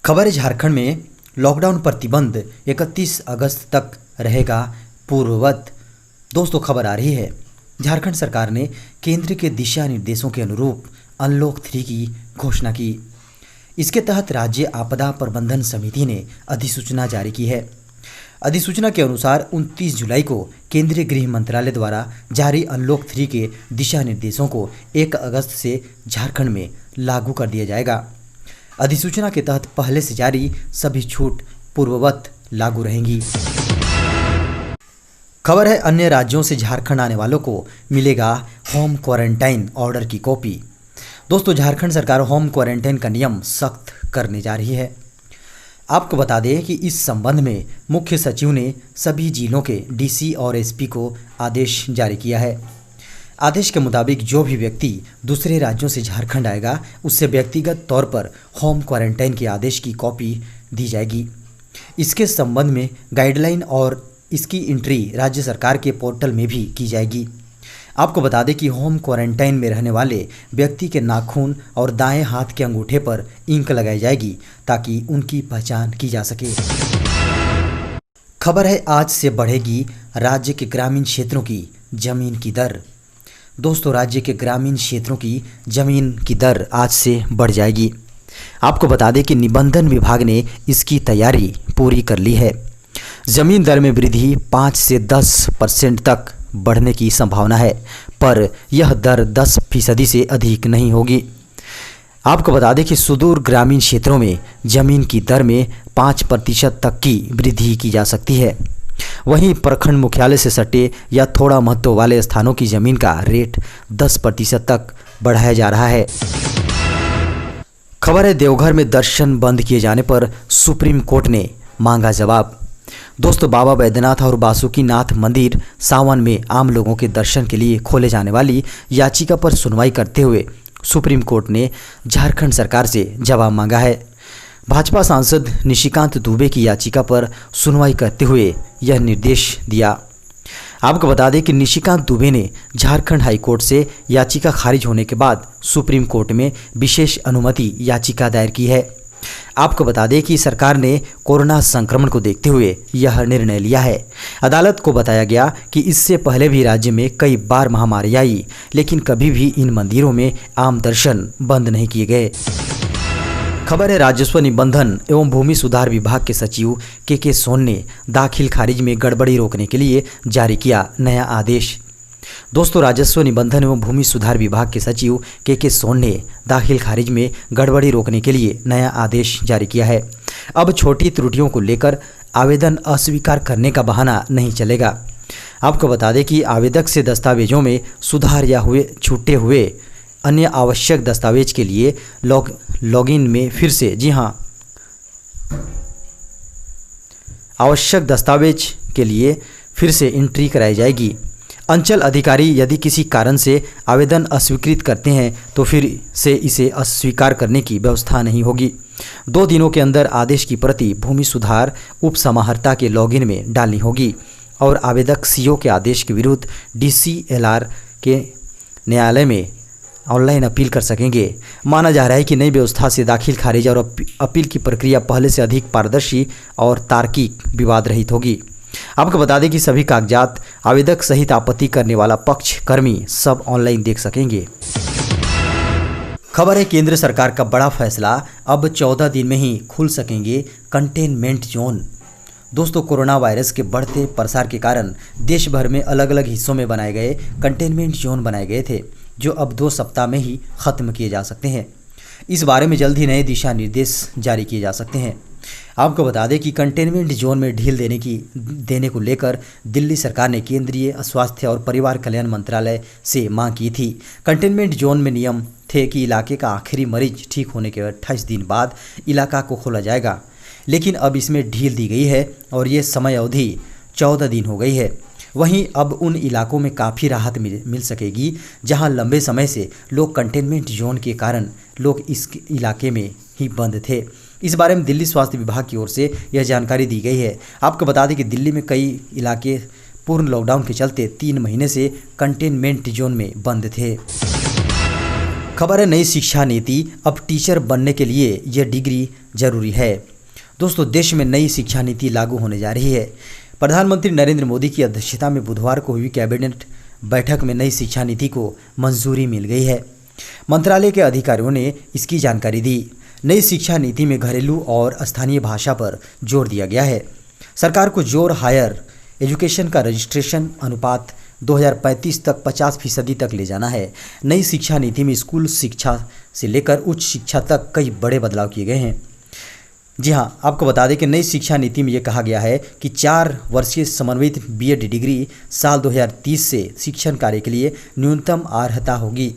खबर है, झारखंड में लॉकडाउन प्रतिबंध 31 अगस्त तक रहेगा पूर्ववत। दोस्तों, खबर आ रही है, झारखंड सरकार ने केंद्र के दिशा निर्देशों के अनुरूप अनलॉक 3 की घोषणा की। इसके तहत राज्य आपदा प्रबंधन समिति ने अधिसूचना जारी की है। अधिसूचना के अनुसार 29 जुलाई को केंद्रीय गृह मंत्रालय द्वारा जारी अनलॉक 3 के दिशा निर्देशों को 1 अगस्त से झारखंड में लागू कर दिया जाएगा। अधिसूचना के तहत पहले से जारी सभी छूट पूर्ववत लागू रहेंगी। खबर है, अन्य राज्यों से झारखंड आने वालों को मिलेगा होम क्वारंटाइन ऑर्डर की कॉपी। दोस्तों, झारखंड सरकार होम क्वारंटाइन का नियम सख्त करने जा रही है। आपको बता दें कि इस संबंध में मुख्य सचिव ने सभी जिलों के डीसी और एसपी को आदेश जारी किया है। आदेश के मुताबिक जो भी व्यक्ति दूसरे राज्यों से झारखंड आएगा, उससे व्यक्तिगत तौर पर होम क्वारंटाइन के आदेश की कॉपी दी जाएगी। इसके संबंध में गाइडलाइन और इसकी एंट्री राज्य सरकार के पोर्टल में भी की जाएगी। आपको बता दें कि होम क्वारंटाइन में रहने वाले व्यक्ति के नाखून और दाएं हाथ के अंगूठे पर इंक लगाई जाएगी ताकि उनकी पहचान की जा सके। खबर है, आज से बढ़ेगी राज्य के ग्रामीण क्षेत्रों की जमीन की दर। दोस्तों, राज्य के ग्रामीण क्षेत्रों की जमीन की दर आज से बढ़ जाएगी। आपको बता दें कि निबंधन विभाग ने इसकी तैयारी पूरी कर ली है। जमीन दर में वृद्धि 5 से 10% तक बढ़ने की संभावना है, पर यह दर 10% से अधिक नहीं होगी। आपको बता दें कि सुदूर ग्रामीण क्षेत्रों में जमीन की दर में 5% तक की वृद्धि की जा सकती है। वहीं प्रखंड मुख्यालय से सटे या थोड़ा महत्व वाले स्थानों की जमीन का रेट 10% तक बढ़ाया जा रहा है। खबर है, देवघर में दर्शन बंद किए जाने पर सुप्रीम कोर्ट ने मांगा जवाब। दोस्तों, बाबा बैद्यनाथ और बासुकीनाथ मंदिर सावन में आम लोगों के दर्शन के लिए खोले जाने वाली याचिका पर सुनवाई करते हुए सुप्रीम कोर्ट ने झारखंड सरकार से जवाब मांगा है। भाजपा सांसद निशिकांत दुबे की याचिका पर सुनवाई करते हुए यह निर्देश दिया। आपको बता दें कि निशिकांत दुबे ने झारखंड हाईकोर्ट से याचिका खारिज होने के बाद सुप्रीम कोर्ट में विशेष अनुमति याचिका दायर की है। आपको बता दें कि सरकार ने कोरोना संक्रमण को देखते हुए यह निर्णय लिया है। अदालत को बताया गया कि इससे पहले भी राज्य में कई बार महामारी आई, लेकिन कभी भी इन मंदिरों में आम दर्शन बंद नहीं किए गए। खबर है, राजस्व निबंधन एवं भूमि सुधार विभाग के सचिव के सोन ने दाखिल खारिज में गड़बड़ी रोकने के लिए जारी किया नया आदेश। दोस्तों, राजस्व निबंधन एवं भूमि सुधार विभाग के सचिव के सोन ने दाखिल खारिज में गड़बड़ी रोकने के लिए नया आदेश जारी किया है। अब छोटी त्रुटियों को लेकर आवेदन अस्वीकार करने का बहाना नहीं चलेगा। आपको बता दें कि आवेदक से दस्तावेजों में सुधार या छूटे हुए अन्य आवश्यक दस्तावेज के लिए लॉगिन में फिर से आवश्यक दस्तावेज के लिए फिर से एंट्री कराई जाएगी। अंचल अधिकारी यदि किसी कारण से आवेदन अस्वीकृत करते हैं तो फिर से इसे अस्वीकार करने की व्यवस्था नहीं होगी। 2 दिनों के अंदर आदेश की प्रति भूमि सुधार उप समाहर्ता के लॉगिन में डालनी होगी और आवेदक सीओ के आदेश के विरुद्ध DCLR के न्यायालय में ऑनलाइन अपील कर सकेंगे। माना जा रहा है कि नई व्यवस्था से दाखिल खारिज और अपील की प्रक्रिया पहले से अधिक पारदर्शी और तार्किक विवाद रहित होगी। आपको बता दें कि सभी कागजात आवेदक सहित आपत्ति करने वाला पक्ष कर्मी सब ऑनलाइन देख सकेंगे। खबर है, केंद्र सरकार का बड़ा फैसला, अब 14 दिन में ही खुल सकेंगे कंटेनमेंट जोन। दोस्तों, कोरोना वायरस के बढ़ते प्रसार के कारण देश भर में अलग अलग हिस्सों में बनाए गए कंटेनमेंट जोन बनाए गए थे, जो अब 2 सप्ताह में ही ख़त्म किए जा सकते हैं। इस बारे में जल्द ही नए दिशा निर्देश जारी किए जा सकते हैं। आपको बता दें कि कंटेनमेंट जोन में ढील देने को लेकर दिल्ली सरकार ने केंद्रीय स्वास्थ्य और परिवार कल्याण मंत्रालय से मांग की थी। कंटेनमेंट जोन में नियम थे कि इलाके का आखिरी मरीज ठीक होने के 28 दिन बाद इलाका को खोला जाएगा, लेकिन अब इसमें ढील दी गई है और ये समय अवधि 14 दिन हो गई है। वहीं अब उन इलाकों में काफ़ी राहत मिल सकेगी जहां लंबे समय से लोग कंटेनमेंट जोन के कारण लोग इस इलाके में ही बंद थे। इस बारे में दिल्ली स्वास्थ्य विभाग की ओर से यह जानकारी दी गई है। आपको बता दें कि दिल्ली में कई इलाके पूर्ण लॉकडाउन के चलते 3 महीने से कंटेनमेंट जोन में बंद थे। खबर है, नई शिक्षा नीति, अब टीचर बनने के लिए यह डिग्री जरूरी है। दोस्तों, देश में नई शिक्षा नीति लागू होने जा रही है। प्रधानमंत्री नरेंद्र मोदी की अध्यक्षता में बुधवार को हुई कैबिनेट बैठक में नई शिक्षा नीति को मंजूरी मिल गई है। मंत्रालय के अधिकारियों ने इसकी जानकारी दी। नई शिक्षा नीति में घरेलू और स्थानीय भाषा पर जोर दिया गया है। सरकार को जोर हायर एजुकेशन का रजिस्ट्रेशन अनुपात 2035 तक 50% तक ले जाना है। नई शिक्षा नीति में स्कूल शिक्षा से लेकर उच्च शिक्षा तक कई बड़े बदलाव किए गए हैं। जी हाँ, आपको बता दें कि नई शिक्षा नीति में ये कहा गया है कि 4 वर्षीय समन्वित बीएड डिग्री साल 2030 से शिक्षण कार्य के लिए न्यूनतम अर्हता होगी।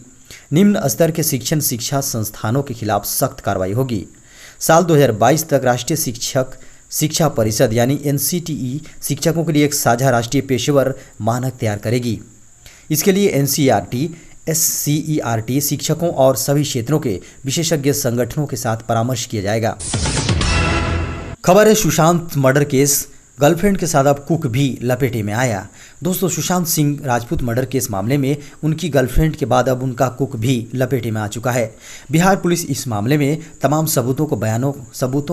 निम्न स्तर के शिक्षा संस्थानों के खिलाफ सख्त कार्रवाई होगी। साल 2022 तक राष्ट्रीय शिक्षा परिषद यानी एनसीटीई शिक्षकों के लिए एक साझा राष्ट्रीय पेशेवर मानक तैयार करेगी। इसके लिए एनसीईआरटी, एससीईआरटी शिक्षकों और सभी क्षेत्रों के विशेषज्ञ संगठनों के साथ परामर्श किया जाएगा। खबर है सुशांत मर्डर केस, गर्लफ्रेंड के साथ अब कुक भी लपेटे में आया। दोस्तों, सुशांत सिंह राजपूत मर्डर केस मामले में उनकी गर्लफ्रेंड के बाद अब उनका कुक भी लपेटे में आ चुका है। बिहार पुलिस इस मामले में तमाम सबूतों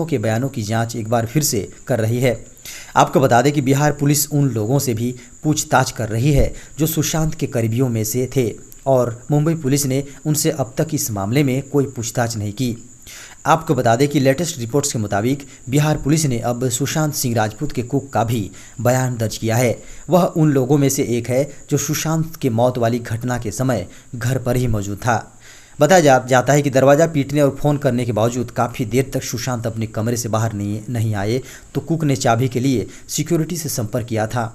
के बयानों की जांच एक बार फिर से कर रही है। आपको बता दें कि बिहार पुलिस उन लोगों से भी पूछताछ कर रही है जो सुशांत के करीबियों में से थे और मुंबई पुलिस ने उनसे अब तक इस मामले में कोई पूछताछ नहीं की। आपको बता दें कि लेटेस्ट रिपोर्ट्स के मुताबिक बिहार पुलिस ने अब सुशांत सिंह राजपूत के कुक का भी बयान दर्ज किया है। वह उन लोगों में से एक है जो सुशांत के मौत वाली घटना के समय घर पर ही मौजूद था। बताया जाता है कि दरवाज़ा पीटने और फ़ोन करने के बावजूद काफ़ी देर तक सुशांत अपने कमरे से बाहर नहीं आए तो कुक ने चाबी के लिए सिक्योरिटी से संपर्क किया था।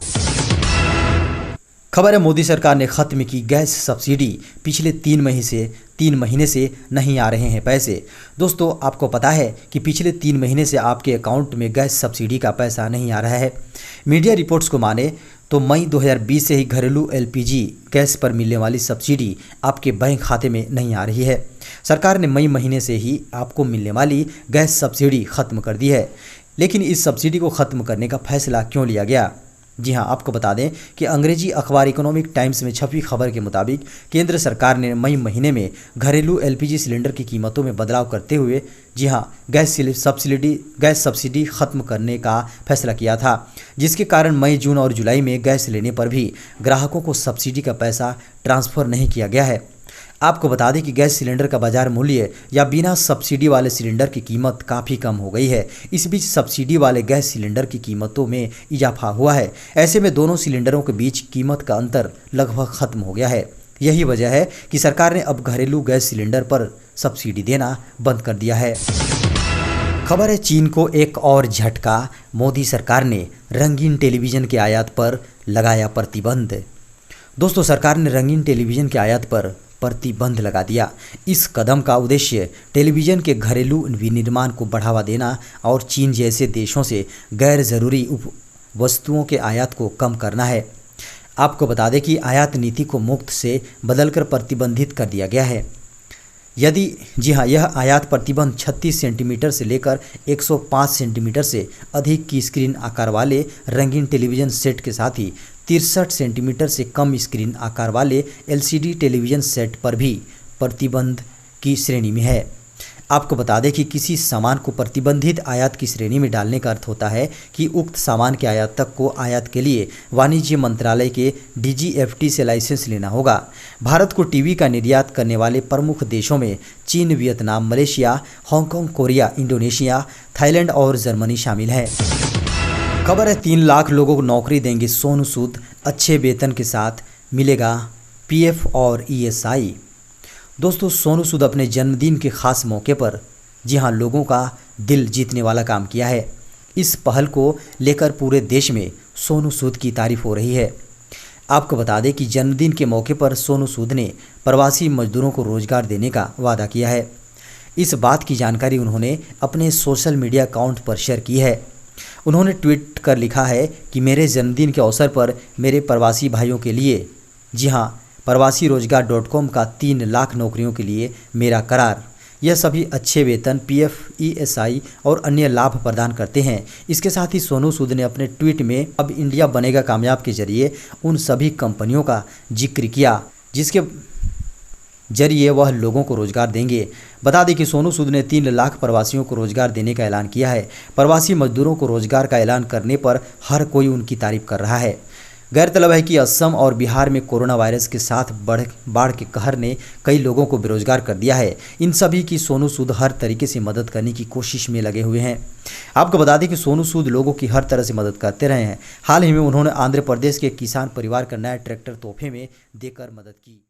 खबर है मोदी सरकार ने खत्म की गैस सब्सिडी, पिछले 3 महीने से नहीं आ रहे हैं पैसे। दोस्तों, आपको पता है कि पिछले 3 महीने से आपके अकाउंट में गैस सब्सिडी का पैसा नहीं आ रहा है। मीडिया रिपोर्ट्स को माने तो मई 2020 से ही घरेलू एलपीजी गैस पर मिलने वाली सब्सिडी आपके बैंक खाते में नहीं आ रही है। सरकार ने मई महीने से ही आपको मिलने वाली गैस सब्सिडी खत्म कर दी है। लेकिन इस सब्सिडी को खत्म करने का फैसला क्यों लिया गया? जी हाँ, आपको बता दें कि अंग्रेजी अखबार इकोनॉमिक टाइम्स में छपी खबर के मुताबिक केंद्र सरकार ने मई महीने में घरेलू एलपीजी सिलेंडर की कीमतों में बदलाव करते हुए जी हाँ गैस सब्सिडी खत्म करने का फैसला किया था, जिसके कारण मई, जून और जुलाई में गैस लेने पर भी ग्राहकों को सब्सिडी का पैसा ट्रांसफ़र नहीं किया गया है। आपको बता दें कि गैस सिलेंडर का बाजार मूल्य या बिना सब्सिडी वाले सिलेंडर की कीमत काफ़ी कम हो गई है। इस बीच सब्सिडी वाले गैस सिलेंडर की कीमतों में इजाफा हुआ है। ऐसे में दोनों सिलेंडरों के बीच कीमत का अंतर लगभग खत्म हो गया है। यही वजह है कि सरकार ने अब घरेलू गैस सिलेंडर पर सब्सिडी देना बंद कर दिया है। खबर है चीन को एक और झटका, मोदी सरकार ने रंगीन टेलीविज़न के आयात पर लगाया प्रतिबंध। दोस्तों, सरकार ने रंगीन टेलीविज़न के आयात पर प्रतिबंध लगा दिया। इस कदम का उद्देश्य टेलीविज़न के घरेलू विनिर्माण को बढ़ावा देना और चीन जैसे देशों से गैर ज़रूरी वस्तुओं के आयात को कम करना है। आपको बता दें कि आयात नीति को मुक्त से बदलकर प्रतिबंधित कर दिया गया है। यह आयात प्रतिबंध 36 सेंटीमीटर से लेकर 105 सेंटीमीटर से अधिक की स्क्रीन आकार वाले रंगीन टेलीविज़न सेट के साथ ही 63 सेंटीमीटर से कम स्क्रीन आकार वाले एलसीडी टेलीविज़न सेट पर भी प्रतिबंध की श्रेणी में है। आपको बता दें कि किसी सामान को प्रतिबंधित आयात की श्रेणी में डालने का अर्थ होता है कि उक्त सामान के आयात तक को आयात के लिए वाणिज्य मंत्रालय के डीजीएफटी से लाइसेंस लेना होगा। भारत को टीवी का निर्यात करने वाले प्रमुख देशों में चीन, Vietnam, Malaysia, Hong Kong, Korea, Indonesia, Thailand और जर्मनी शामिल है। खबर है 3 लाख लोगों को नौकरी देंगे सोनू सूद, अच्छे वेतन के साथ मिलेगा पीएफ और ईएसआई। दोस्तों, सोनू सूद अपने जन्मदिन के खास मौके पर जी हाँ लोगों का दिल जीतने वाला काम किया है। इस पहल को लेकर पूरे देश में सोनू सूद की तारीफ हो रही है। आपको बता दें कि जन्मदिन के मौके पर सोनू सूद ने प्रवासी मजदूरों को रोजगार देने का वादा किया है। इस बात की जानकारी उन्होंने अपने सोशल मीडिया अकाउंट पर शेयर की है। उन्होंने ट्वीट कर लिखा है कि मेरे जन्मदिन के अवसर पर मेरे प्रवासी भाइयों के लिए जी हाँ प्रवासीरोजगार.com का 3 लाख नौकरियों के लिए मेरा करार। यह सभी अच्छे वेतन, पीएफ, ईएसआई और अन्य लाभ प्रदान करते हैं। इसके साथ ही सोनू सूद ने अपने ट्वीट में अब इंडिया बनेगा कामयाब के जरिए उन सभी कंपनियों का जिक्र किया जरिए वह लोगों को रोजगार देंगे। बता दें कि सोनू सूद ने 3 लाख प्रवासियों को रोजगार देने का ऐलान किया है। प्रवासी मजदूरों को रोजगार का ऐलान करने पर हर कोई उनकी तारीफ कर रहा है। गौरतलब है कि असम और बिहार में कोरोना वायरस के साथ बाढ़ के कहर ने कई लोगों को बेरोजगार कर दिया है। इन सभी की सोनू सूद हर तरीके से मदद करने की कोशिश में लगे हुए हैं। आपको बता दें कि सोनू सूद लोगों की हर तरह से मदद करते रहे हैं। हाल ही में उन्होंने आंध्र प्रदेश के किसान परिवार का नया ट्रैक्टर तोहफे में देकर मदद की।